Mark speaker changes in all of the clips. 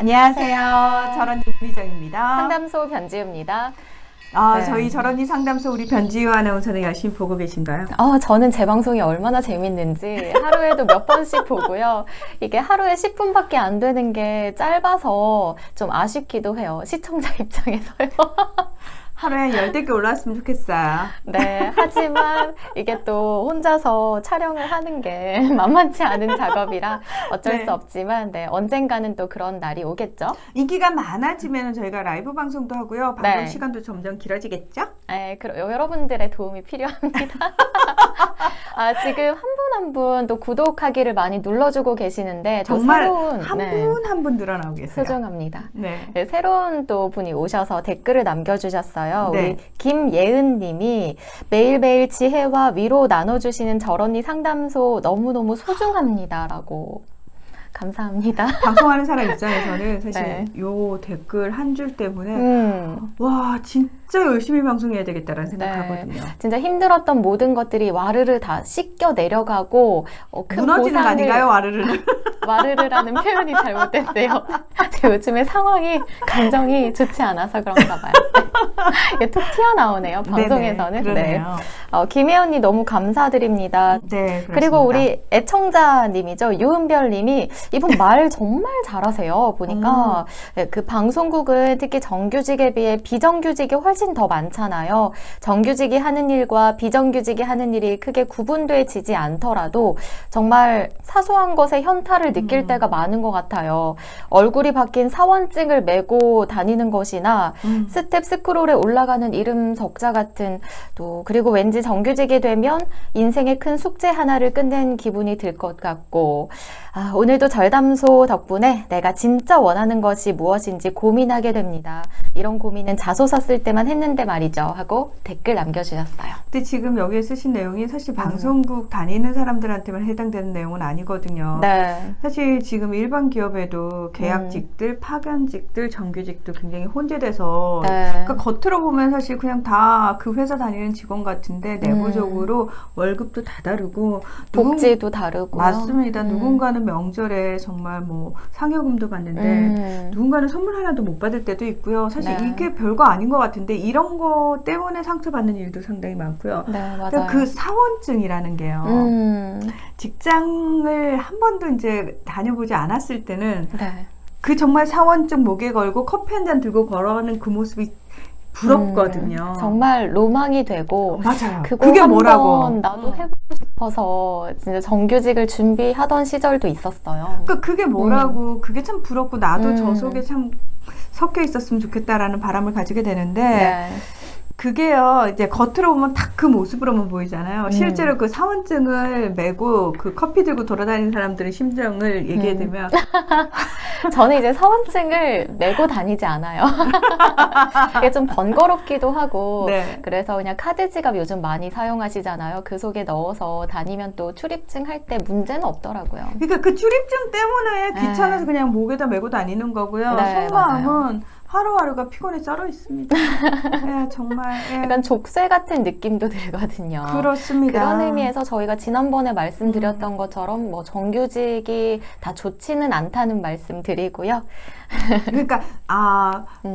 Speaker 1: 안녕하세요. 저런이 미정입니다.
Speaker 2: 상담소 변지우입니다. 네.
Speaker 1: 저희 저런이 상담소 우리 변지우 아나운서는 열심히 보고 계신가요?
Speaker 2: 저는 제 방송이 얼마나 재밌는지 하루에도 몇 번씩 보고요. 이게 하루에 10분밖에 안 되는 게 짧아서 좀 아쉽기도 해요. 시청자 입장에서요.
Speaker 1: 하루에 10개 올라왔으면 좋겠어요.
Speaker 2: 네, 하지만 이게 또 혼자서 촬영을 하는 게 만만치 않은 작업이라 어쩔
Speaker 1: 네.
Speaker 2: 수 없지만 언젠가는 또 그런 날이 오겠죠.
Speaker 1: 인기가 많아지면 저희가 라이브 방송도 하고요. 방송
Speaker 2: 네.
Speaker 1: 시간도 점점 길어지겠죠?
Speaker 2: 네, 여러분들의 도움이 필요합니다. 지금 한 분 한 분 또 구독하기를 많이 눌러주고 계시는데
Speaker 1: 정말
Speaker 2: 새로운,
Speaker 1: 한 분 한 분 늘어나고 계세요.
Speaker 2: 소중합니다.
Speaker 1: 네.
Speaker 2: 네, 새로운 또 분이 오셔서 댓글을 남겨주셨어요.
Speaker 1: 네.
Speaker 2: 우리 김예은 님이 매일매일 지혜와 위로 나눠주시는 저런이 상담소 너무너무 소중합니다. 라고. 감사합니다.
Speaker 1: 방송하는 사람 입장에서는 사실
Speaker 2: 네.
Speaker 1: 요 댓글 한 줄 때문에 와 진짜 열심히 방송해야 되겠다라는 생각하거든요.
Speaker 2: 진짜 힘들었던 모든 것들이 와르르 다 씻겨 내려가고 큰
Speaker 1: 무너지는 거
Speaker 2: 보상을
Speaker 1: 아닌가요, 와르르는?
Speaker 2: 와르르라는 표현이 잘못됐대요. 제가 요즘에 상황이 감정이 좋지 않아서 그런가 봐요. 이게 툭 튀어나오네요. 방송에서는.
Speaker 1: 네네, 그러네요.
Speaker 2: 김혜연님 너무 감사드립니다.
Speaker 1: 네,
Speaker 2: 그리고
Speaker 1: 그렇습니다.
Speaker 2: 우리 애청자님이죠. 유은별님이 이분 말 정말 잘하세요. 보니까 그 방송국은 특히 정규직에 비해 비정규직이 훨씬 더 많잖아요. 정규직이 하는 일과 비정규직이 하는 일이 크게 구분되지지 않더라도 정말 사소한 것에 현타를 느낄 때가 많은 것 같아요. 얼굴이 바뀐 사원증을 메고 다니는 것이나 스텝 스크롤에 올라가는 이름 적자 같은 또 그리고 왠지 정규직이 되면 인생의 큰 숙제 하나를 끝낸 기분이 들 것 같고 오늘도 절담소 덕분에 내가 진짜 원하는 것이 무엇인지 고민하게 됩니다. 이런 고민은 자소서 쓸 때만 했는데 말이죠 하고 댓글 남겨주셨어요.
Speaker 1: 근데 지금 여기에 쓰신 내용이 사실 방송국 다니는 사람들한테만 해당되는 내용은 아니거든요.
Speaker 2: 네.
Speaker 1: 사실 지금 일반 기업에도 계약직들, 파견직들, 정규직도 굉장히 혼재돼서
Speaker 2: 네.
Speaker 1: 그러니까 겉으로 보면 사실 그냥 다 그 회사 다니는 직원 같은데 내부적으로 월급도 다 다르고
Speaker 2: 복지도 다르고
Speaker 1: 맞습니다. 누군가는 명절에 정말 뭐 상여금도 받는데 누군가는 선물 하나도 못 받을 때도 있고요. 사실
Speaker 2: 네.
Speaker 1: 이게 별거 아닌 것 같은데 이런 거 때문에 상처받는 일도 상당히 많고요.
Speaker 2: 네, 맞아요.
Speaker 1: 그러니까 그 사원증이라는 게요. 직장을 한 번도 이제 다녀보지 않았을 때는
Speaker 2: 네.
Speaker 1: 그 정말 사원증 목에 걸고 커피 한 잔 들고 걸어가는 그 모습이 부럽거든요.
Speaker 2: 정말 로망이 되고
Speaker 1: 맞아요.
Speaker 2: 그거
Speaker 1: 그게
Speaker 2: 한번
Speaker 1: 뭐라고?
Speaker 2: 나도 해보고 싶어서 진짜 정규직을 준비하던 시절도 있었어요.
Speaker 1: 그러니까 그게 뭐라고 그게 참 부럽고 나도 저
Speaker 2: 음.
Speaker 1: 속에 참 섞여 있었으면 좋겠다라는 바람을 가지게 되는데
Speaker 2: 네.
Speaker 1: 그게요 이제 겉으로 보면 딱 그 모습으로만 보이잖아요. 실제로 그 사원증을 메고 그 커피 들고 돌아다니는 사람들의 심정을 얘기해 드리면
Speaker 2: 저는 이제 사원증을 메고 다니지 않아요. 이게 좀 번거롭기도 하고
Speaker 1: 네.
Speaker 2: 그래서 그냥 카드 지갑 요즘 많이 사용하시잖아요. 그 속에 넣어서 다니면 또 출입증 할 때 문제는 없더라고요.
Speaker 1: 그러니까 그 출입증 때문에 귀찮아서
Speaker 2: 네.
Speaker 1: 그냥 목에다 메고 다니는 거고요.
Speaker 2: 네,
Speaker 1: 속마음은 하루하루가 피곤에 쩔어 있습니다. 예, 정말. 예.
Speaker 2: 약간 족쇄 같은 느낌도 들거든요.
Speaker 1: 그렇습니다.
Speaker 2: 그런 의미에서 저희가 지난번에 말씀드렸던 것처럼 뭐 정규직이 다 좋지는 않다는 말씀 드리고요.
Speaker 1: 그러니까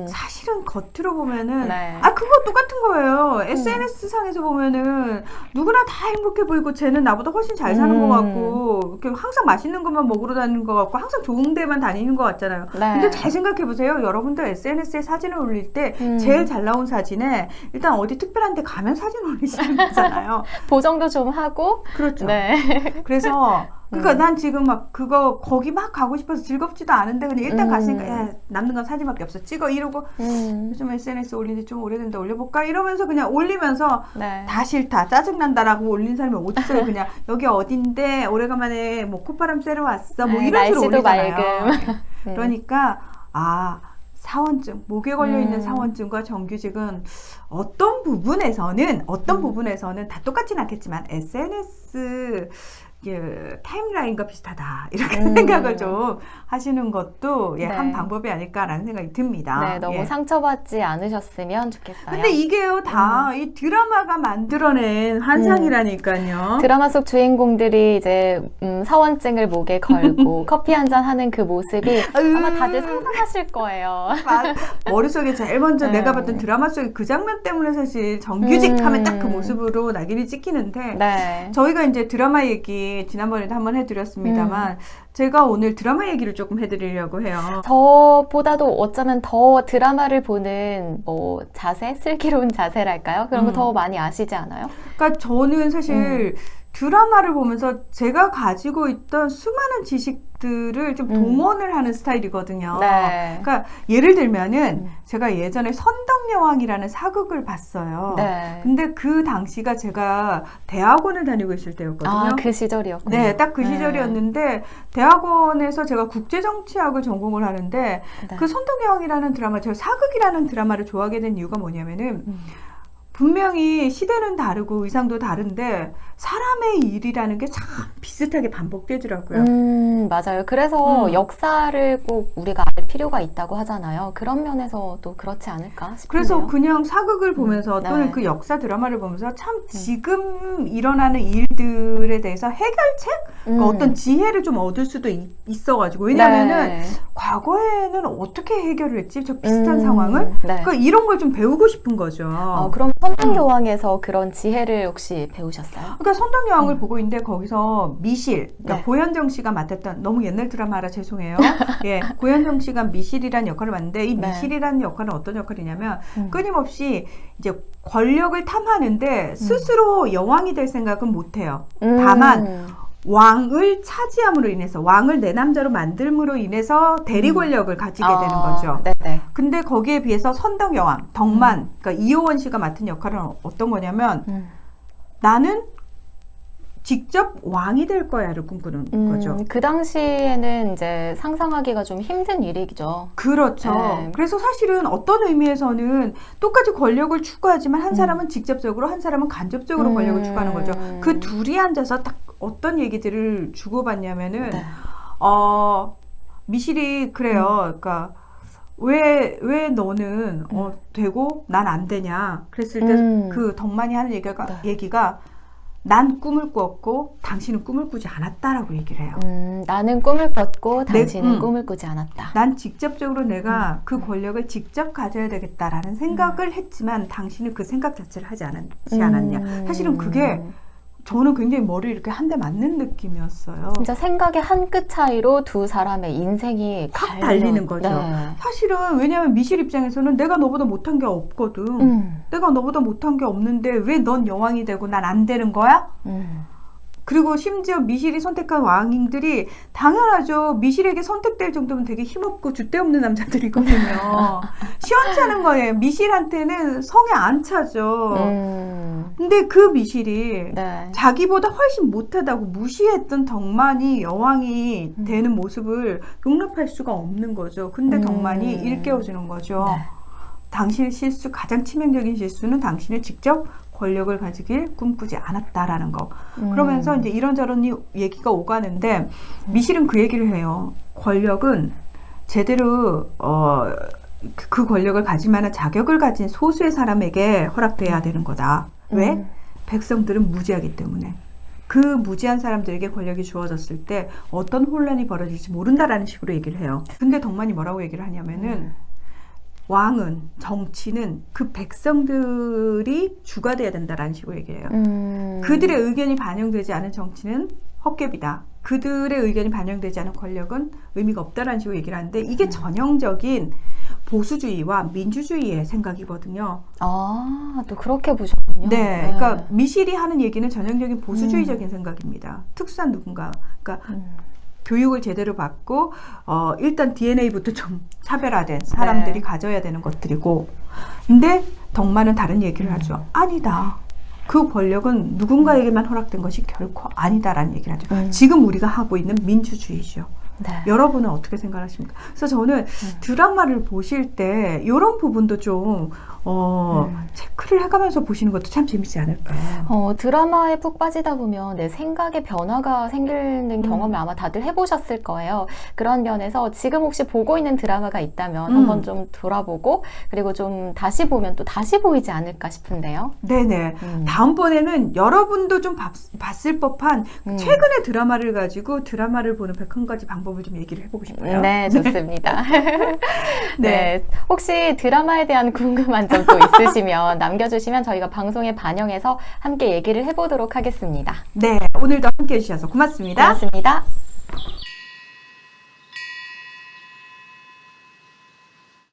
Speaker 1: 사실은 겉으로 보면은
Speaker 2: 네.
Speaker 1: 그거 똑같은 거예요. SNS 상에서 보면은 누구나 다 행복해 보이고 쟤는 나보다 훨씬 잘 사는 것 같고 이렇게 항상 맛있는 것만 먹으러 다니는 것 같고 항상 좋은 데만 다니는 것 같잖아요.
Speaker 2: 네.
Speaker 1: 근데 잘 생각해 보세요. 여러분들 SNS에 사진을 올릴 때 제일 잘 나온 사진에 일단 어디 특별한 데 가면 사진 올리시는 거잖아요.
Speaker 2: 보정도 좀 하고
Speaker 1: 그렇죠.
Speaker 2: 네.
Speaker 1: 그래서 그러니까 난 지금 막 그거 거기 막 가고 싶어서 즐겁지도 않은데 그냥 일단 갔으니까 야, 남는 건 사진밖에 없어 찍어 이러고 요즘 SNS 올린 지 좀 오래된다 올려볼까 이러면서 그냥 올리면서
Speaker 2: 네.
Speaker 1: 다 싫다 짜증난다라고 올린 사람이 어딨어요. 그냥 여기 어딘데 오래간만에 뭐 콧바람 쐬러 왔어 뭐
Speaker 2: 네,
Speaker 1: 이런 식으로
Speaker 2: 날씨도
Speaker 1: 올리잖아요.
Speaker 2: 맑음.
Speaker 1: 그러니까 사원증, 목에 걸려있는 사원증과 정규직은 어떤 부분에서는 다 똑같진 않겠지만 SNS 타임라인과 비슷하다 이렇게 생각을 좀 하시는 것도
Speaker 2: 네.
Speaker 1: 한 방법이 아닐까라는 생각이 듭니다.
Speaker 2: 네, 너무 상처받지 않으셨으면 좋겠어요.
Speaker 1: 근데 이게요 다 이 드라마가 만들어낸 환상이라니까요.
Speaker 2: 드라마 속 주인공들이 이제 사원증을 목에 걸고 커피 한잔 하는 그 모습이 아마 다들 상상하실 거예요.
Speaker 1: 머릿속에 제일 먼저 내가 봤던 드라마 속의 그 장면 때문에 사실 정규직 하면 딱 그 모습으로 낙인이 찍히는데
Speaker 2: 네.
Speaker 1: 저희가 이제 드라마 얘기 지난번에도 한번 해드렸습니다만 제가 오늘 드라마 얘기를 조금 해드리려고 해요.
Speaker 2: 저보다도 어쩌면 더 드라마를 보는 뭐 자세, 슬기로운 자세랄까요? 그런 거 더 많이 아시지 않아요?
Speaker 1: 그러니까 저는 사실 드라마를 보면서 제가 가지고 있던 수많은 지식들을 좀 동원을 하는 스타일이거든요.
Speaker 2: 네.
Speaker 1: 그러니까 예를 들면은 제가 예전에 선덕여왕이라는 사극을 봤어요.
Speaker 2: 네.
Speaker 1: 근데 그 당시가 제가 대학원을 다니고 있을 때였거든요.
Speaker 2: 아, 그 시절이었군요.
Speaker 1: 네, 딱 그 시절이었는데 대학원에서 제가 국제정치학을 전공을 하는데
Speaker 2: 네.
Speaker 1: 그 선덕여왕이라는 드라마, 제가 사극이라는 드라마를 좋아하게 된 이유가 뭐냐면은 분명히 시대는 다르고 의상도 다른데 사람의 일이라는 게 참 비슷하게 반복되더라고요.
Speaker 2: 맞아요. 그래서 역사를 꼭 우리가 알 필요가 있다고 하잖아요. 그런 면에서도 그렇지 않을까 싶은데요.
Speaker 1: 그래서 그냥 사극을 보면서 또는
Speaker 2: 네.
Speaker 1: 그 역사 드라마를 보면서 참 지금 일어나는 일들에 대해서 해결책? 그러니까 어떤 지혜를 좀 얻을 수도 있어가지고 왜냐면은
Speaker 2: 네.
Speaker 1: 과거에는 어떻게 해결을 했지? 저 비슷한 상황을?
Speaker 2: 네.
Speaker 1: 그러니까 이런 걸 좀 배우고 싶은 거죠.
Speaker 2: 그럼 선덕여왕에서 그런 지혜를 혹시 배우셨어요?
Speaker 1: 그러니까 선덕여왕을 보고 있는데 거기서 미실, 그러니까
Speaker 2: 네.
Speaker 1: 고현정 씨가 맡았던 너무 옛날 드라마라 죄송해요. 예, 고현정 씨가 미실이라는 역할을 맡는데 이
Speaker 2: 네.
Speaker 1: 미실이라는 역할은 어떤 역할이냐면 끊임없이 이제 권력을 탐하는데 스스로 여왕이 될 생각은 못해요. 다만 왕을 차지함으로 인해서 왕을 내 남자로 만들므로 인해서 대리 권력을 가지게 되는 거죠.
Speaker 2: 네네.
Speaker 1: 근데 거기에 비해서 선덕여왕, 덕만, 그러니까 이효원 씨가 맡은 역할은 어떤 거냐면 나는 직접 왕이 될 거야를 꿈꾸는 거죠.
Speaker 2: 그 당시에는 이제 상상하기가 좀 힘든 일이죠.
Speaker 1: 그렇죠.
Speaker 2: 네.
Speaker 1: 그래서 사실은 어떤 의미에서는 똑같이 권력을 추구하지만 한 사람은 직접적으로 한 사람은 간접적으로 권력을 추구하는 거죠. 그 둘이 앉아서 딱 어떤 얘기들을 주고받냐면은
Speaker 2: 네.
Speaker 1: 미실이 그래요. 그러니까 왜 너는 되고 난 안 되냐 그랬을 때 그 덕만이 하는 얘기가 난 꿈을 꾸었고 당신은 꿈을 꾸지 않았다라고 얘기를 해요.
Speaker 2: 나는 꿈을 꿨고 당신은 꿈을 꾸지 않았다.
Speaker 1: 난 직접적으로 내가 그 권력을 직접 가져야 되겠다라는 생각을 했지만 당신은 그 생각 자체를 하지 않았냐. 사실은 그게 저는 굉장히 머리를 이렇게 한 대 맞는 느낌이었어요.
Speaker 2: 진짜 생각의 한 끗 차이로 두 사람의 인생이
Speaker 1: 확 달리는 거죠.
Speaker 2: 네.
Speaker 1: 사실은 왜냐하면 미실 입장에서는 내가 너보다 못한 게 없거든. 내가 너보다 못한 게 없는데 왜 넌 여왕이 되고 난 안 되는 거야? 그리고 심지어 미실이 선택한 왕들이 당연하죠. 미실에게 선택될 정도면 되게 힘없고 줏대 없는 남자들이거든요. 시원찮은 거예요. 미실한테는 성에 안 차죠. 근데 그 미실이
Speaker 2: 네.
Speaker 1: 자기보다 훨씬 못하다고 무시했던 덕만이 여왕이 되는 모습을 용납할 수가 없는 거죠. 근데 덕만이 일깨워주는 거죠.
Speaker 2: 네.
Speaker 1: 당신의 실수, 가장 치명적인 실수는 당신이 직접 권력을 가지길 꿈꾸지 않았다라는 거. 그러면서 이제 이런저런 얘기가 오가는데 미실은 그 얘기를 해요. 권력은 제대로 그 권력을 가질 만한 자격을 가진 소수의 사람에게 허락돼야 되는 거다. 왜? 백성들은 무지하기 때문에. 그 무지한 사람들에게 권력이 주어졌을 때 어떤 혼란이 벌어질지 모른다라는 식으로 얘기를 해요. 근데 덕만이 뭐라고 얘기를 하냐면은 왕은, 정치는 그 백성들이 주가 돼야 된다라는 식으로 얘기해요. 그들의 의견이 반영되지 않은 정치는 헛개비다. 그들의 의견이 반영되지 않은 권력은 의미가 없다라는 식으로 얘기를 하는데 이게 전형적인 보수주의와 민주주의의 생각이거든요.
Speaker 2: 또 그렇게 보셨군요.
Speaker 1: 네, 그러니까 미실이 하는 얘기는 전형적인 보수주의적인 생각입니다. 특수한 누군가, 그러니까 교육을 제대로 받고 일단 DNA부터 좀 차별화된 사람들이 가져야 되는 것들이고, 근데 덕만은 다른 얘기를 하죠. 아니다. 그 권력은 누군가에게만 허락된 것이 결코 아니다라는 얘기를 하죠. 지금 우리가 하고 있는 민주주의죠.
Speaker 2: 네.
Speaker 1: 여러분은 어떻게 생각하십니까? 그래서 저는 드라마를 보실 때 이런 부분도 좀 체크를 해가면서 보시는 것도 참 재밌지 않을까요?
Speaker 2: 드라마에 푹 빠지다 보면 내 생각의 변화가 생기는 경험을 아마 다들 해보셨을 거예요. 그런 면에서 지금 혹시 보고 있는 드라마가 있다면 한번 좀 돌아보고 그리고 좀 다시 보면 또 다시 보이지 않을까 싶은데요.
Speaker 1: 네네. 다음번에는 여러분도 좀 봤을 법한 최근의 드라마를 가지고 드라마를 보는 101가지 방법을 좀 얘기를 해보고 싶어요.
Speaker 2: 네, 좋습니다.
Speaker 1: 네.
Speaker 2: 네. 혹시 드라마에 대한 궁금한 점 또 있으시면 남겨주시면 저희가 방송에 반영해서 함께 얘기를 해보도록 하겠습니다.
Speaker 1: 네. 오늘도 함께 해주셔서 고맙습니다.
Speaker 2: 고맙습니다.